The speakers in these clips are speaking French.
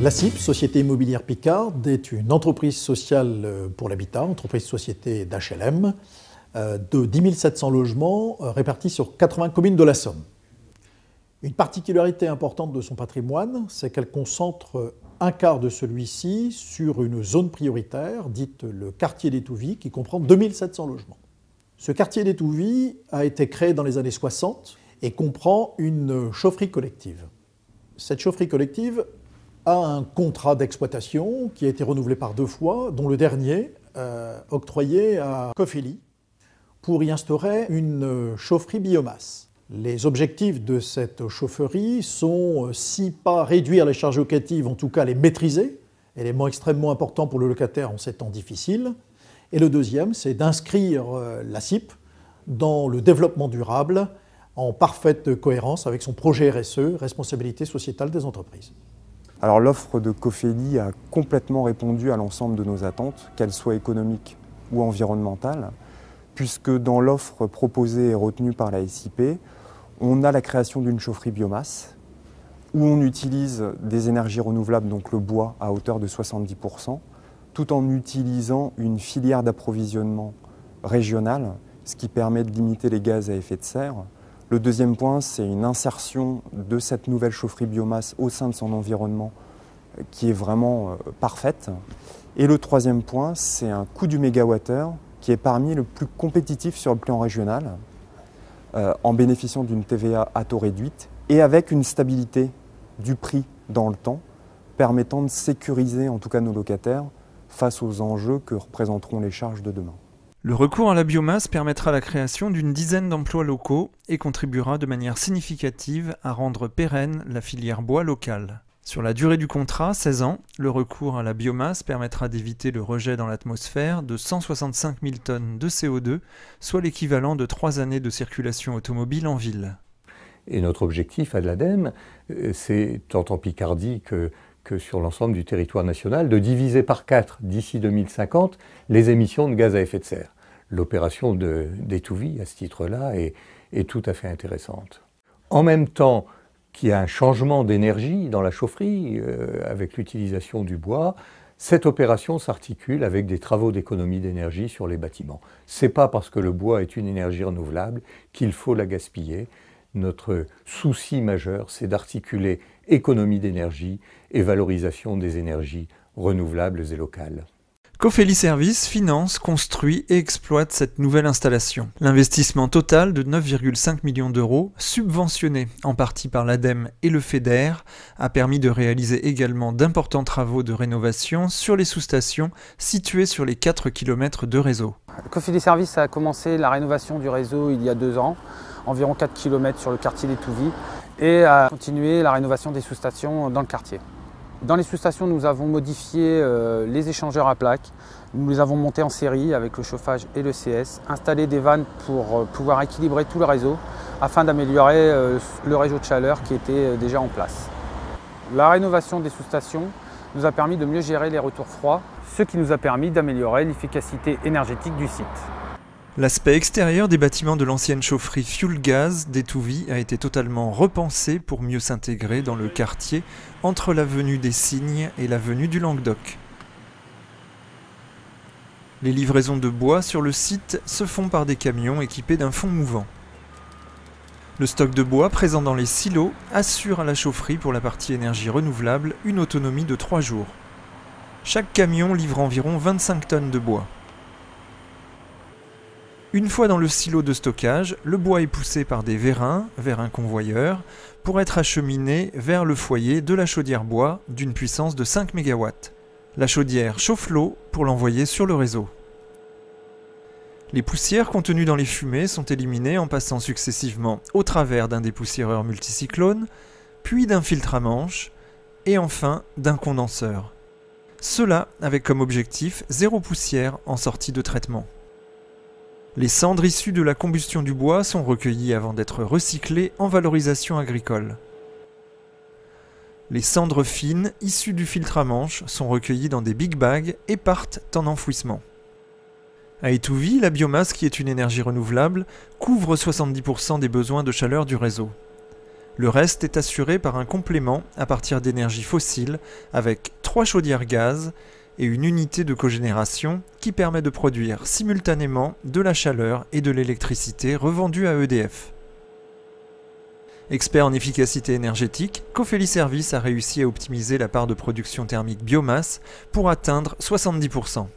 La SIP, Société Immobilière Picarde, est une entreprise sociale pour l'habitat, entreprise-société d'HLM, de 10 700 logements répartis sur 80 communes de la Somme. Une particularité importante de son patrimoine, c'est qu'elle concentre un quart de celui-ci sur une zone prioritaire, dite le quartier d'Étouvie, qui comprend 2700 logements. Ce quartier d'Étouvie a été créé dans les années 60 et comprend une chaufferie collective. Cette chaufferie collective a un contrat d'exploitation qui a été renouvelé par 2 fois, dont le dernier octroyé à Cofeli pour y instaurer une chaufferie biomasse. Les objectifs de cette chaufferie sont, si pas réduire les charges locatives, en tout cas les maîtriser, élément extrêmement important pour le locataire en ces temps difficiles. Et le deuxième, c'est d'inscrire la SIP dans le développement durable en parfaite cohérence avec son projet RSE, responsabilité sociétale des entreprises. Alors l'offre de Cofeli a complètement répondu à l'ensemble de nos attentes, qu'elles soient économiques ou environnementales, puisque dans l'offre proposée et retenue par la SIP, on a la création d'une chaufferie biomasse, où on utilise des énergies renouvelables, donc le bois, à hauteur de 70%, tout en utilisant une filière d'approvisionnement régionale, ce qui permet de limiter les gaz à effet de serre. Le deuxième point, c'est une insertion de cette nouvelle chaufferie biomasse au sein de son environnement qui est vraiment parfaite. Et le troisième point, c'est un coût du mégawattheure qui est parmi le plus compétitif sur le plan régional, en bénéficiant d'une TVA à taux réduite et avec une stabilité du prix dans le temps, permettant de sécuriser en tout cas nos locataires face aux enjeux que représenteront les charges de demain. Le recours à la biomasse permettra la création d'une dizaine d'emplois locaux et contribuera de manière significative à rendre pérenne la filière bois locale. Sur la durée du contrat, 16 ans, le recours à la biomasse permettra d'éviter le rejet dans l'atmosphère de 165 000 tonnes de CO2, soit l'équivalent de 3 années de circulation automobile en ville. Et notre objectif à l'ADEME, c'est tant en Picardie que sur l'ensemble du territoire national, de diviser par 4 d'ici 2050 les émissions de gaz à effet de serre. L'opération d'Étouvie, à ce titre-là, est tout à fait intéressante. En même temps qu'il y a un changement d'énergie dans la chaufferie, avec l'utilisation du bois, cette opération s'articule avec des travaux d'économie d'énergie sur les bâtiments. Ce n'est pas parce que le bois est une énergie renouvelable qu'il faut la gaspiller. Notre souci majeur, c'est d'articuler économie d'énergie et valorisation des énergies renouvelables et locales. Cofeli Services finance, construit et exploite cette nouvelle installation. L'investissement total de 9,5 millions d'euros, subventionné en partie par l'ADEME et le FEDER, a permis de réaliser également d'importants travaux de rénovation sur les sous-stations situées sur les 4 km de réseau. Cofeli Services a commencé la rénovation du réseau il y a 2 ans, environ 4 km sur le quartier d'Étouvie, et a continué la rénovation des sous-stations dans le quartier. Dans les sous-stations, nous avons modifié les échangeurs à plaques, nous les avons montés en série avec le chauffage et le CS, installé des vannes pour pouvoir équilibrer tout le réseau afin d'améliorer le réseau de chaleur qui était déjà en place. La rénovation des sous-stations nous a permis de mieux gérer les retours froids, ce qui nous a permis d'améliorer l'efficacité énergétique du site. L'aspect extérieur des bâtiments de l'ancienne chaufferie Fuel Gaz d'Étouvie a été totalement repensé pour mieux s'intégrer dans le quartier entre l'avenue des Cygnes et l'avenue du Languedoc. Les livraisons de bois sur le site se font par des camions équipés d'un fond mouvant. Le stock de bois présent dans les silos assure à la chaufferie pour la partie énergie renouvelable une autonomie de 3 jours. Chaque camion livre environ 25 tonnes de bois. Une fois dans le silo de stockage, le bois est poussé par des vérins vers un convoyeur pour être acheminé vers le foyer de la chaudière bois d'une puissance de 5 MW. La chaudière chauffe l'eau pour l'envoyer sur le réseau. Les poussières contenues dans les fumées sont éliminées en passant successivement au travers d'un dépoussiéreur multicyclone, puis d'un filtre à manche et enfin d'un condenseur. Cela avec comme objectif 0 poussière en sortie de traitement. Les cendres issues de la combustion du bois sont recueillies avant d'être recyclées en valorisation agricole. Les cendres fines issues du filtre à manche sont recueillies dans des big bags et partent en enfouissement. À Étouvie, la biomasse, qui est une énergie renouvelable, couvre 70% des besoins de chaleur du réseau. Le reste est assuré par un complément à partir d'énergie fossile avec 3 chaudières gaz et une unité de cogénération qui permet de produire simultanément de la chaleur et de l'électricité revendue à EDF. Expert en efficacité énergétique, Cofeli Services a réussi à optimiser la part de production thermique biomasse pour atteindre 70%.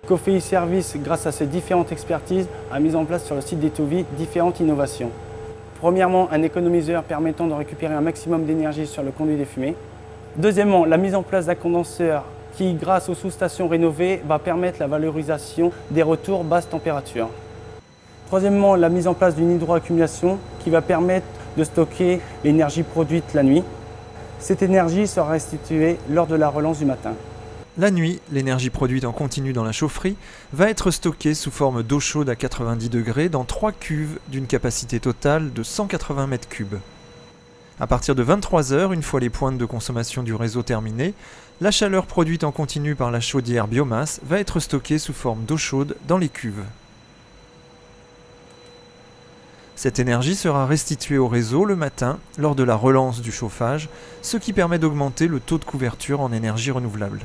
Cofeli Services, grâce à ses différentes expertises, a mis en place sur le site d'Etouvie différentes innovations. Premièrement, un économiseur permettant de récupérer un maximum d'énergie sur le conduit des fumées. Deuxièmement, la mise en place d'un condenseur qui, grâce aux sous-stations rénovées, va permettre la valorisation des retours basse température. Troisièmement, la mise en place d'une hydroaccumulation qui va permettre de stocker l'énergie produite la nuit. Cette énergie sera restituée lors de la relance du matin. La nuit, l'énergie produite en continu dans la chaufferie va être stockée sous forme d'eau chaude à 90 degrés dans 3 cuves d'une capacité totale de 180 m3. À partir de 23 h, une fois les pointes de consommation du réseau terminées, la chaleur produite en continu par la chaudière biomasse va être stockée sous forme d'eau chaude dans les cuves. Cette énergie sera restituée au réseau le matin lors de la relance du chauffage, ce qui permet d'augmenter le taux de couverture en énergie renouvelable.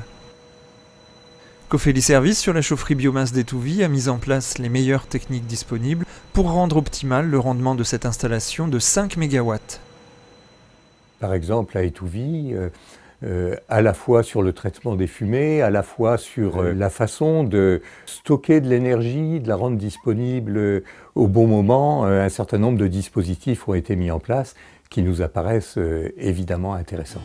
Cofeli Services sur la chaufferie biomasse d'Etouvie a mis en place les meilleures techniques disponibles pour rendre optimal le rendement de cette installation de 5 MW. Par exemple, à Etouvie, à la fois sur le traitement des fumées, à la fois sur la façon de stocker de l'énergie, de la rendre disponible au bon moment, un certain nombre de dispositifs ont été mis en place qui nous apparaissent évidemment intéressants.